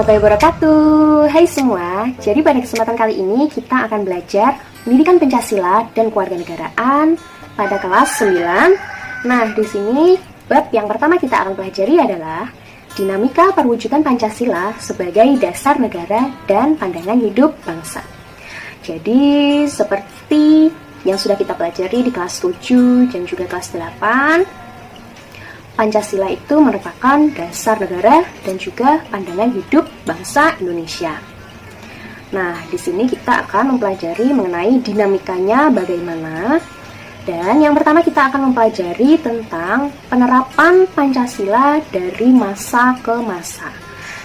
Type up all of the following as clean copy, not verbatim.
warahmatullahi wabarakatuh. Hai semua, jadi pada kesempatan kali ini kita akan belajar pendidikan Pancasila dan kewarganegaraan pada kelas 9. Nah, di sini bab yang pertama kita akan pelajari adalah dinamika perwujudan Pancasila sebagai dasar negara dan pandangan hidup bangsa. Jadi, seperti yang sudah kita pelajari di kelas 7 dan juga kelas 8, Pancasila itu merupakan dasar negara dan juga pandangan hidup bangsa Indonesia. Nah, di sini kita akan mempelajari mengenai dinamikanya bagaimana. Dan yang pertama kita akan mempelajari tentang penerapan Pancasila dari masa ke masa.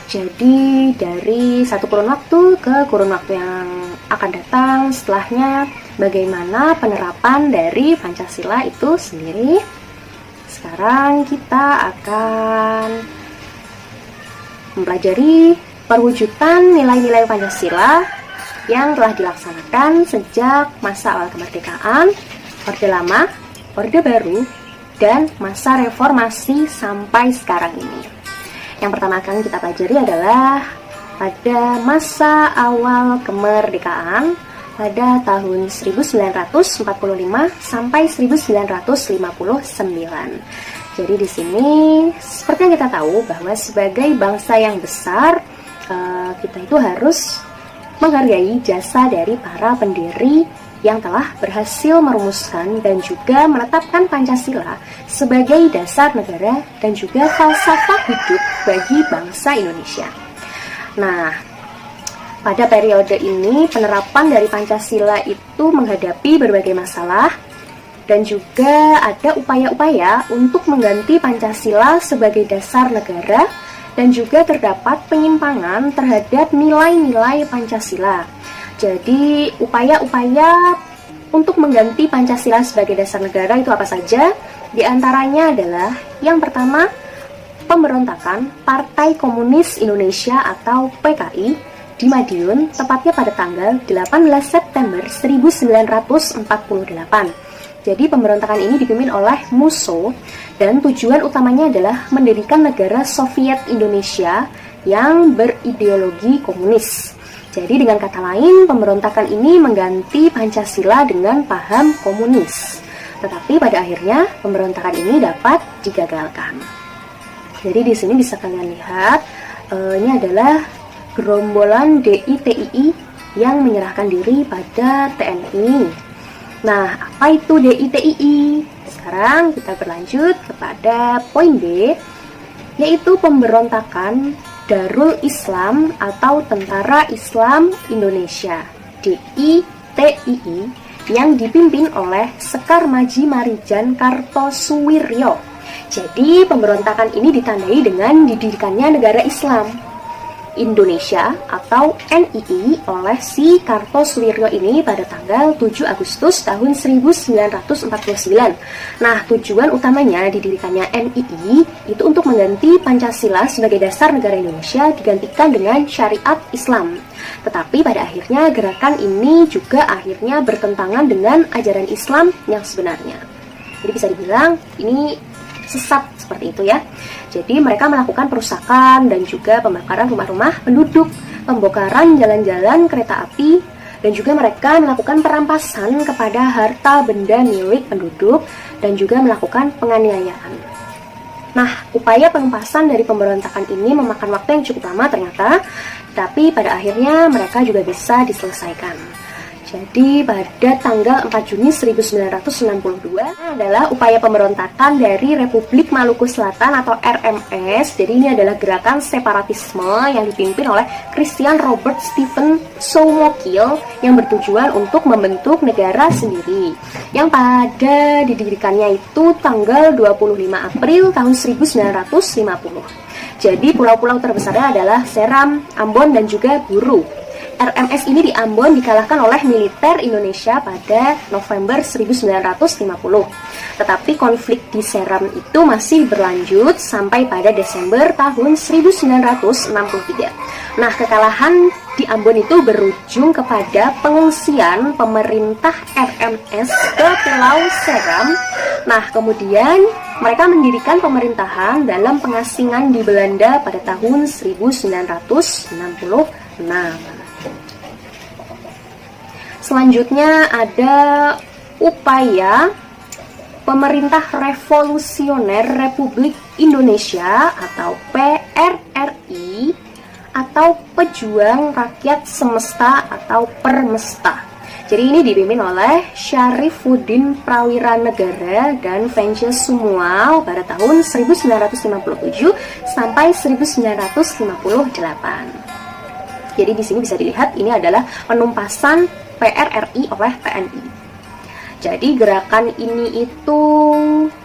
Jadi dari satu kurun waktu ke kurun waktu yang akan datang setelahnya, bagaimana penerapan dari Pancasila itu sendiri. Sekarang kita akan mempelajari perwujudan nilai-nilai Pancasila yang telah dilaksanakan sejak masa awal kemerdekaan, Orde Lama, Orde Baru, dan masa reformasi sampai sekarang ini. Yang pertama akan kita pelajari adalah pada masa awal kemerdekaan pada tahun 1945 sampai 1959. Jadi di sini seperti yang kita tahu bahwa sebagai bangsa yang besar, kita itu harus menghargai jasa dari para pendiri yang telah berhasil merumuskan dan juga menetapkan Pancasila sebagai dasar negara dan juga falsafah hidup bagi bangsa Indonesia. Nah, pada periode ini, penerapan dari Pancasila itu menghadapi berbagai masalah dan juga ada upaya-upaya untuk mengganti Pancasila sebagai dasar negara dan juga terdapat penyimpangan terhadap nilai-nilai Pancasila. Jadi, upaya-upaya untuk mengganti Pancasila sebagai dasar negara itu apa saja? Di antaranya adalah yang pertama, pemberontakan Partai Komunis Indonesia atau PKI di Madiun, tepatnya pada tanggal 18 September 1948. Jadi pemberontakan ini dipimpin oleh Musso dan tujuan utamanya adalah mendirikan negara Soviet Indonesia yang berideologi komunis. Jadi dengan kata lain, pemberontakan ini mengganti Pancasila dengan paham komunis. Tetapi pada akhirnya pemberontakan ini dapat digagalkan. Jadi di sini bisa kalian lihat, ini adalah gerombolan DITII yang menyerahkan diri pada TNI. Nah, apa itu DITII? Sekarang kita berlanjut kepada poin B, yaitu pemberontakan Darul Islam atau Tentara Islam Indonesia DITII yang dipimpin oleh Sekar Maji Marijan Kartosuwiryo. Jadi pemberontakan ini ditandai dengan didirikannya negara Islam Indonesia atau NII oleh si Kartosuwiryo ini pada tanggal 7 Agustus tahun 1949. Nah, tujuan utamanya didirikannya NII itu untuk mengganti Pancasila sebagai dasar negara Indonesia digantikan dengan syariat Islam. Tetapi pada akhirnya gerakan ini juga akhirnya bertentangan dengan ajaran Islam yang sebenarnya. Jadi bisa dibilang ini sesat seperti itu ya. Jadi mereka melakukan perusakan dan juga pembakaran rumah-rumah penduduk, pembongkaran jalan-jalan kereta api, dan juga mereka melakukan perampasan kepada harta benda milik penduduk dan juga melakukan penganiayaan. Nah, upaya penumpasan dari pemberontakan ini memakan waktu yang cukup lama ternyata, tapi pada akhirnya mereka juga bisa diselesaikan. Jadi pada tanggal 4 Juni 1962 adalah upaya pemberontakan dari Republik Maluku Selatan atau RMS. Jadi ini adalah gerakan separatisme yang dipimpin oleh Christian Robert Stephen Soumokil yang bertujuan untuk membentuk negara sendiri. Yang pada didirikannya itu tanggal 25 April tahun 1950. Jadi pulau-pulau terbesarnya adalah Seram, Ambon, dan juga Buru. RMS ini di Ambon dikalahkan oleh militer Indonesia pada November 1950. Tetapi konflik di Seram itu masih berlanjut sampai pada Desember tahun 1963. Nah, kekalahan di Ambon itu berujung kepada pengungsian pemerintah RMS ke Pulau Seram. Nah, kemudian mereka mendirikan pemerintahan dalam pengasingan di Belanda pada tahun 1966. Selanjutnya ada upaya Pemerintah Revolusioner Republik Indonesia atau PRRI atau Pejuang Rakyat Semesta atau Permesta. Jadi ini dipimpin oleh Syarifuddin Prawira Negara dan Vences Sumual pada tahun 1957 sampai 1958. Jadi di sini bisa dilihat ini adalah penumpasan PRRI oleh TNI. Jadi gerakan ini itu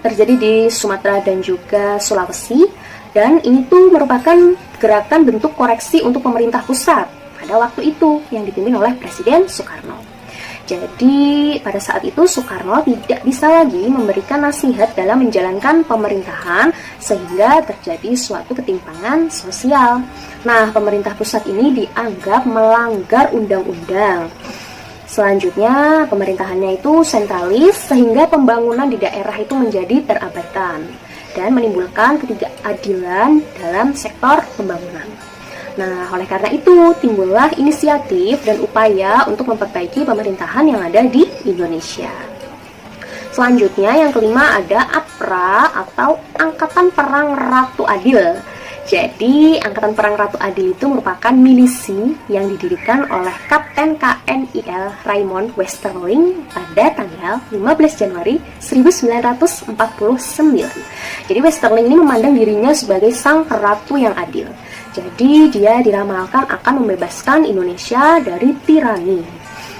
terjadi di Sumatera dan juga Sulawesi, dan ini tuh merupakan gerakan bentuk koreksi untuk pemerintah pusat pada waktu itu yang dipimpin oleh Presiden Soekarno. Jadi pada saat itu Soekarno tidak bisa lagi memberikan nasihat dalam menjalankan pemerintahan sehingga terjadi suatu ketimpangan sosial. Nah, pemerintah pusat ini dianggap melanggar undang-undang. Selanjutnya, pemerintahannya itu sentralis sehingga pembangunan di daerah itu menjadi terabaikan dan menimbulkan ketidakadilan dalam sektor pembangunan. Nah, oleh karena itu, timbullah inisiatif dan upaya untuk memperbaiki pemerintahan yang ada di Indonesia. Selanjutnya, yang kelima ada APRA atau Angkatan Perang Ratu Adil. Jadi, Angkatan Perang Ratu Adil itu merupakan milisi yang didirikan oleh Kapten KNIL Raymond Westerling pada tanggal 15 Januari 1949. Jadi, Westerling ini memandang dirinya sebagai sang ratu yang adil. Jadi, dia diramalkan akan membebaskan Indonesia dari tirani.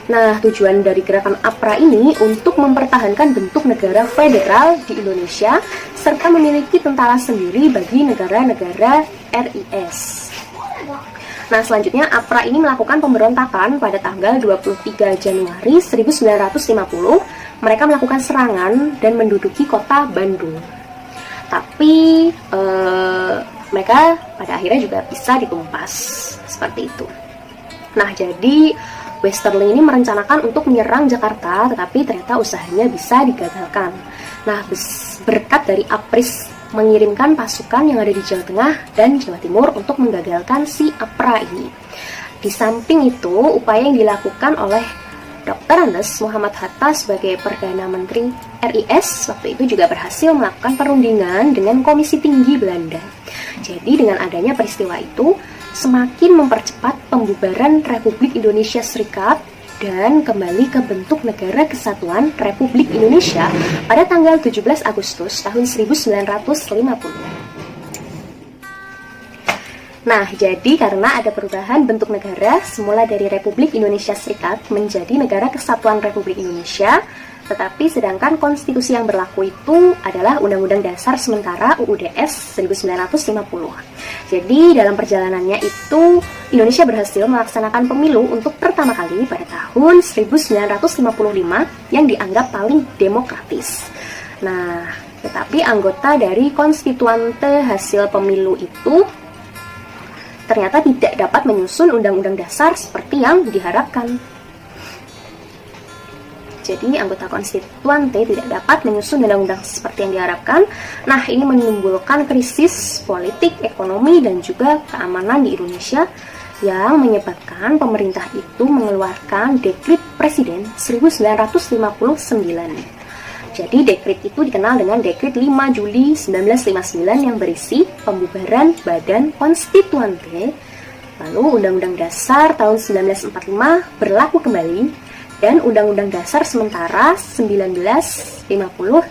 Nah, tujuan dari gerakan APRA ini untuk mempertahankan bentuk negara federal di Indonesia serta memiliki tentara sendiri bagi negara-negara RIS. Nah, selanjutnya APRA ini melakukan pemberontakan pada tanggal 23 Januari 1950. Mereka melakukan serangan dan menduduki kota Bandung. Tapi mereka pada akhirnya juga bisa ditumpas seperti itu. Nah, jadi Westerling ini merencanakan untuk menyerang Jakarta, tetapi ternyata usahanya bisa digagalkan. Nah, berkat dari APRIS mengirimkan pasukan yang ada di Jawa Tengah dan Jawa Timur untuk menggagalkan si APRA ini. Di samping itu, upaya yang dilakukan oleh Dr. Andes Muhammad Hatta sebagai Perdana Menteri RIS waktu itu juga berhasil melakukan perundingan dengan Komisi Tinggi Belanda. Jadi dengan adanya peristiwa itu, semakin mempercepat pembubaran Republik Indonesia Serikat dan kembali ke bentuk Negara Kesatuan Republik Indonesia pada tanggal 17 Agustus tahun 1950. Nah, jadi karena ada perubahan bentuk negara semula dari Republik Indonesia Serikat menjadi Negara Kesatuan Republik Indonesia, tetapi sedangkan konstitusi yang berlaku itu adalah Undang-Undang Dasar Sementara UUDS 1950. Jadi dalam perjalanannya itu Indonesia berhasil melaksanakan pemilu untuk pertama kali pada tahun 1955 yang dianggap paling demokratis. Nah, tetapi anggota dari konstituante hasil pemilu itu ternyata tidak dapat menyusun undang-undang dasar seperti yang diharapkan. Jadi anggota konstituante tidak dapat menyusun undang-undang seperti yang diharapkan. Nah, ini menimbulkan krisis politik, ekonomi, dan juga keamanan di Indonesia yang menyebabkan pemerintah itu mengeluarkan Dekrit Presiden 1959. Jadi dekrit itu dikenal dengan Dekrit 5 Juli 1959 yang berisi pembubaran Badan Konstituante. Lalu Undang-Undang Dasar tahun 1945 berlaku kembali dan Undang-Undang Dasar sementara 1950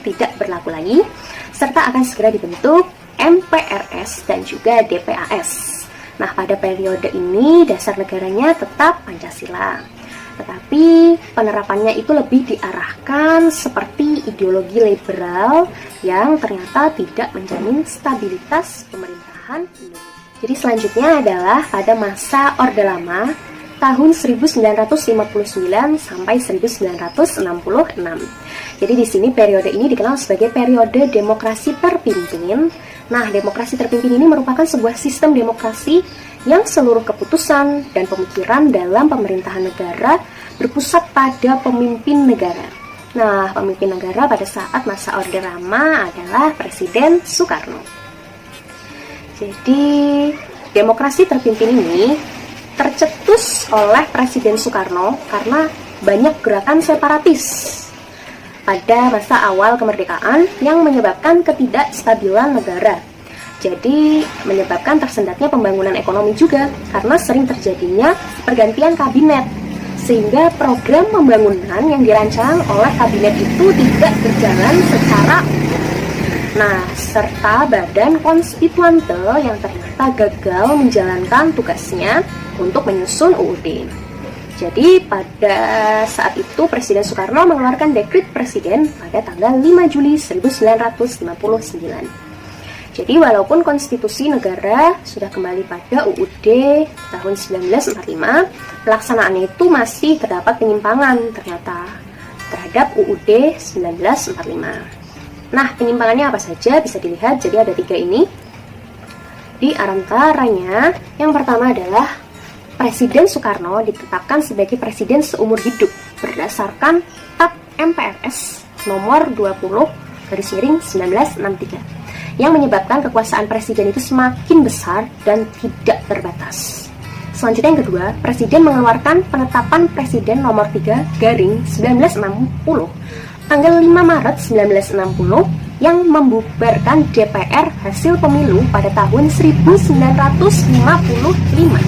tidak berlaku lagi, serta akan segera dibentuk MPRS dan juga DPAS. Nah, pada periode ini dasar negaranya tetap Pancasila, tetapi penerapannya itu lebih diarahkan seperti ideologi liberal yang ternyata tidak menjamin stabilitas pemerintahan Indonesia. Jadi selanjutnya adalah pada masa Orde Lama tahun 1959 sampai 1966. Jadi di sini periode ini dikenal sebagai periode demokrasi terpimpin Nah, demokrasi terpimpin ini merupakan sebuah sistem demokrasi yang seluruh keputusan dan pemikiran dalam pemerintahan negara berpusat pada pemimpin negara. Nah, pemimpin negara pada saat masa Orde Lama adalah Presiden Soekarno. Jadi, demokrasi terpimpin ini tercetus oleh Presiden Soekarno karena banyak gerakan separatis pada masa awal kemerdekaan yang menyebabkan ketidakstabilan negara. Jadi menyebabkan tersendatnya pembangunan ekonomi juga karena sering terjadinya pergantian kabinet, sehingga program pembangunan yang dirancang oleh kabinet itu tidak berjalan secara utuh. Nah, serta badan konstituante yang ternyata gagal menjalankan tugasnya untuk menyusun UUD. Jadi pada saat itu Presiden Soekarno mengeluarkan dekret presiden pada tanggal 5 Juli 1959. Jadi walaupun konstitusi negara sudah kembali pada UUD tahun 1945, pelaksanaannya itu masih terdapat penyimpangan ternyata terhadap UUD 1945. Nah, penyimpangannya apa saja bisa dilihat, jadi ada 3 ini. Di antaranya, yang pertama adalah Presiden Soekarno ditetapkan sebagai presiden seumur hidup berdasarkan TAP MPRS nomor 20/1963 yang menyebabkan kekuasaan presiden itu semakin besar dan tidak terbatas. Selanjutnya yang kedua, presiden mengeluarkan penetapan presiden nomor 3/1960 tanggal 5 Maret 1960 yang membubarkan DPR hasil pemilu pada tahun 1955.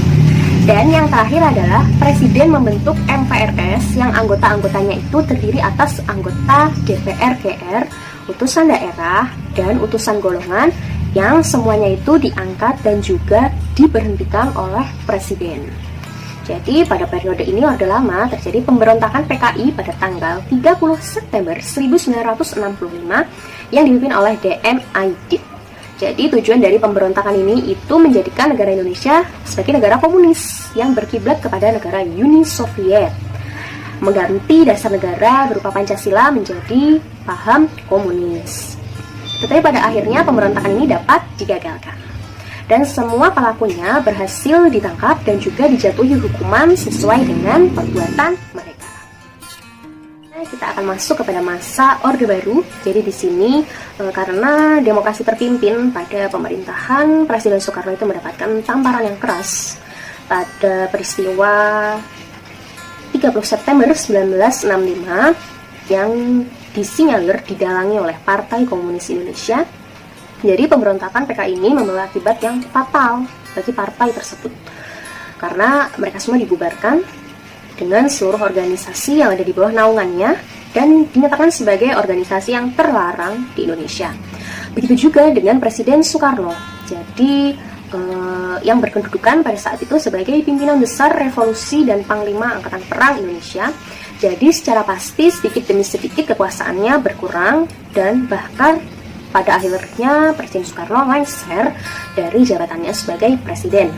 Dan yang terakhir adalah Presiden membentuk MPRS yang anggota-anggotanya itu terdiri atas anggota DPR GR, utusan daerah, dan utusan golongan yang semuanya itu diangkat dan juga diberhentikan oleh Presiden. Jadi pada periode ini Orde Lama terjadi pemberontakan PKI pada tanggal 30 September 1965 yang dipimpin oleh DM Aidit. Jadi tujuan dari pemberontakan ini itu menjadikan negara Indonesia sebagai negara komunis yang berkiblat kepada negara Uni Soviet. Mengganti dasar negara berupa Pancasila menjadi paham komunis. Tetapi pada akhirnya pemberontakan ini dapat digagalkan. Dan semua pelakunya berhasil ditangkap dan juga dijatuhi hukuman sesuai dengan perbuatan mereka. Kita akan masuk kepada masa Orde Baru. Jadi di sini karena demokrasi terpimpin pada pemerintahan Presiden Soekarno itu mendapatkan tamparan yang keras pada peristiwa 30 September 1965 yang disinyalir didalangi oleh Partai Komunis Indonesia. Jadi pemberontakan PKI ini membawa akibat yang fatal bagi partai tersebut karena mereka semua dibubarkan dengan seluruh organisasi yang ada di bawah naungannya dan dinyatakan sebagai organisasi yang terlarang di Indonesia. Begitu juga dengan Presiden Soekarno. Jadi yang berkedudukan pada saat itu sebagai pimpinan besar revolusi dan Panglima Angkatan Perang Indonesia. Jadi secara pasti sedikit demi sedikit kekuasaannya berkurang dan bahkan pada akhirnya Presiden Soekarno lengser dari jabatannya sebagai presiden.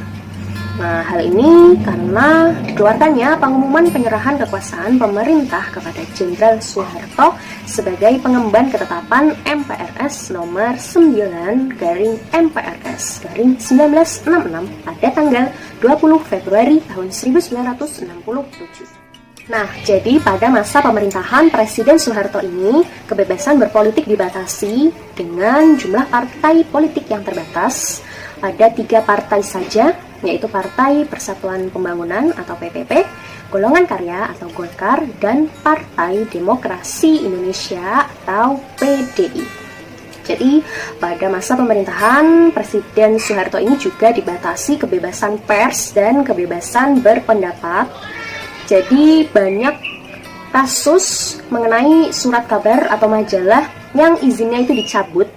Nah, hal ini karena dikeluarkannya pengumuman penyerahan kekuasaan pemerintah kepada Jenderal Soeharto sebagai pengemban ketetapan MPRS nomor 9/MPRS/1966 pada tanggal 20 Februari tahun 1967. Nah, jadi pada masa pemerintahan Presiden Soeharto ini, kebebasan berpolitik dibatasi dengan jumlah partai politik yang terbatas. Ada 3 partai saja, yaitu Partai Persatuan Pembangunan atau PPP, Golongan Karya atau Golkar, dan Partai Demokrasi Indonesia atau PDI. Jadi, pada masa pemerintahan Presiden Soeharto ini juga dibatasi kebebasan pers dan kebebasan berpendapat. Jadi, banyak kasus mengenai surat kabar atau majalah yang izinnya itu dicabut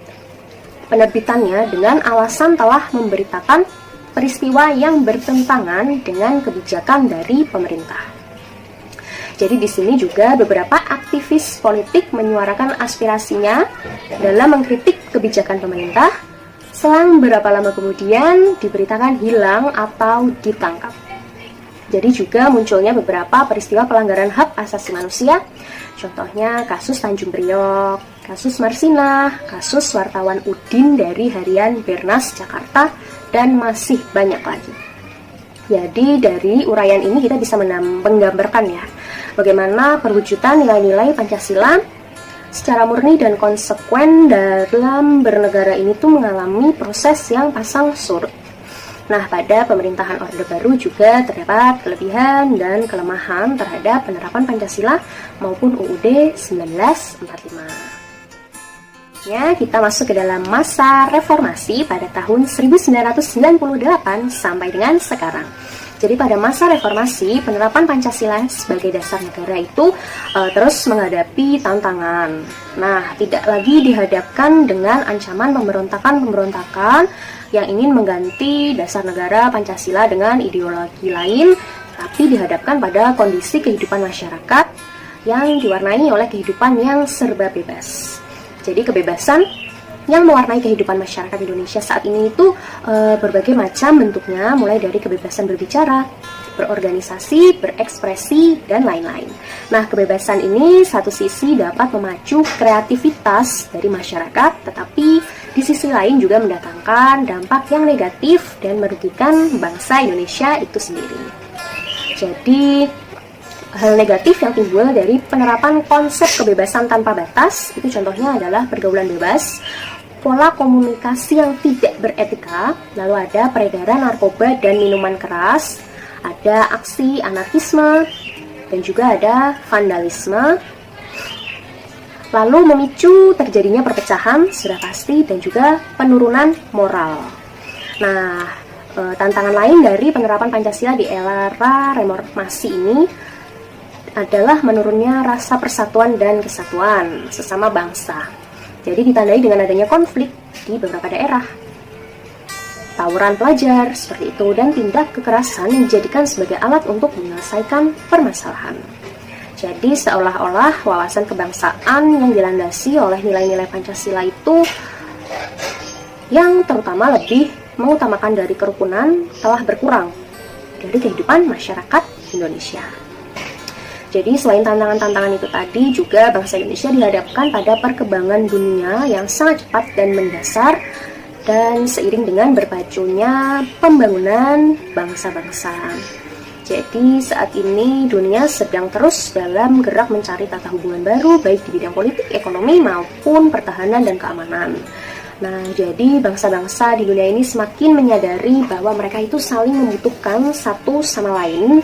penerbitannya dengan alasan telah memberitakan peristiwa yang bertentangan dengan kebijakan dari pemerintah. Jadi di sini juga beberapa aktivis politik menyuarakan aspirasinya dalam mengkritik kebijakan pemerintah. Selang beberapa lama kemudian diberitakan hilang atau ditangkap. Jadi juga munculnya beberapa peristiwa pelanggaran hak asasi manusia. Contohnya kasus Tanjung Priok, kasus Marsinah, kasus wartawan Udin dari harian Bernas Jakarta, dan masih banyak lagi. Jadi dari uraian ini kita bisa menggambarkan ya, bagaimana perwujudan nilai-nilai Pancasila secara murni dan konsekuen dalam bernegara ini tuh mengalami proses yang pasang surut. Nah, pada pemerintahan Orde Baru juga terdapat kelebihan dan kelemahan terhadap penerapan Pancasila maupun UUD 1945. Ya, kita masuk ke dalam masa reformasi pada tahun 1998 sampai dengan sekarang. Jadi pada masa reformasi, penerapan Pancasila sebagai dasar negara itu terus menghadapi tantangan. Nah, tidak lagi dihadapkan dengan ancaman pemberontakan yang ingin mengganti dasar negara Pancasila dengan ideologi lain, tapi dihadapkan pada kondisi kehidupan masyarakat yang diwarnai oleh kehidupan yang serba bebas. Jadi kebebasan yang mewarnai kehidupan masyarakat Indonesia saat ini itu berbagai macam bentuknya, mulai dari kebebasan berbicara, berorganisasi, berekspresi, dan lain-lain. Nah, kebebasan ini satu sisi dapat memacu kreativitas dari masyarakat, tetapi di sisi lain juga mendatangkan dampak yang negatif dan merugikan bangsa Indonesia itu sendiri. Jadi, hal negatif yang timbul dari penerapan konsep kebebasan tanpa batas, itu contohnya adalah pergaulan bebas, pola komunikasi yang tidak beretika, lalu ada peredaran narkoba dan minuman keras, ada aksi anarkisme, dan juga ada vandalisme, lalu memicu terjadinya perpecahan, sudah pasti, dan juga penurunan moral. Nah, tantangan lain dari penerapan Pancasila di era reformasi ini adalah menurunnya rasa persatuan dan kesatuan sesama bangsa. Jadi ditandai dengan adanya konflik di beberapa daerah, tawuran pelajar seperti itu, dan tindak kekerasan yang dijadikan sebagai alat untuk menyelesaikan permasalahan. Jadi seolah-olah wawasan kebangsaan yang dilandasi oleh nilai-nilai Pancasila itu yang terutama lebih mengutamakan dari kerukunan telah berkurang dari kehidupan masyarakat Indonesia. Jadi selain tantangan-tantangan itu tadi, juga bangsa Indonesia dihadapkan pada perkembangan dunia yang sangat cepat dan mendasar, dan seiring dengan berpacunya pembangunan bangsa-bangsa. Jadi saat ini dunia sedang terus dalam gerak mencari tata hubungan baru, baik di bidang politik, ekonomi, maupun pertahanan dan keamanan. Nah, jadi bangsa-bangsa di dunia ini semakin menyadari bahwa mereka itu saling membutuhkan satu sama lain,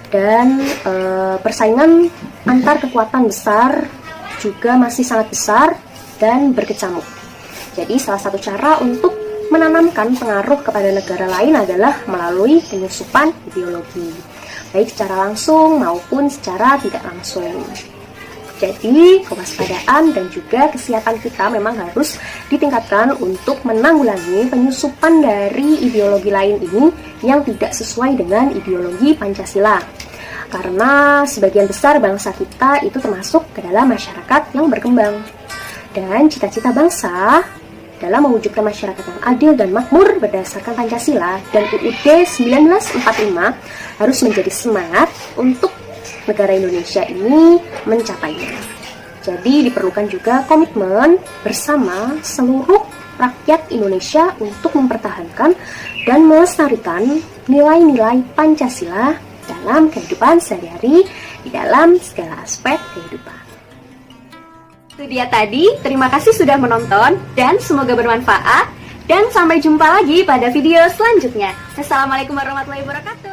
dan persaingan antar kekuatan besar juga masih sangat besar dan berkecamuk. Jadi salah satu cara untuk menanamkan pengaruh kepada negara lain adalah melalui penyusupan ideologi, baik secara langsung maupun secara tidak langsung. Jadi kewaspadaan dan juga kesiapan kita memang harus ditingkatkan untuk menanggulangi penyusupan dari ideologi lain ini yang tidak sesuai dengan ideologi Pancasila. Karena sebagian besar bangsa kita itu termasuk ke dalam masyarakat yang berkembang. Dan cita-cita bangsa dalam mewujudkan masyarakat yang adil dan makmur berdasarkan Pancasila dan UUD 1945 harus menjadi semangat untuk negara Indonesia ini mencapainya. Jadi diperlukan juga komitmen bersama seluruh rakyat Indonesia untuk mempertahankan dan melestarikan nilai-nilai Pancasila dalam kehidupan sehari-hari di dalam segala aspek kehidupan. Itu dia tadi, terima kasih sudah menonton dan semoga bermanfaat, dan sampai jumpa lagi pada video selanjutnya. Assalamualaikum warahmatullahi wabarakatuh.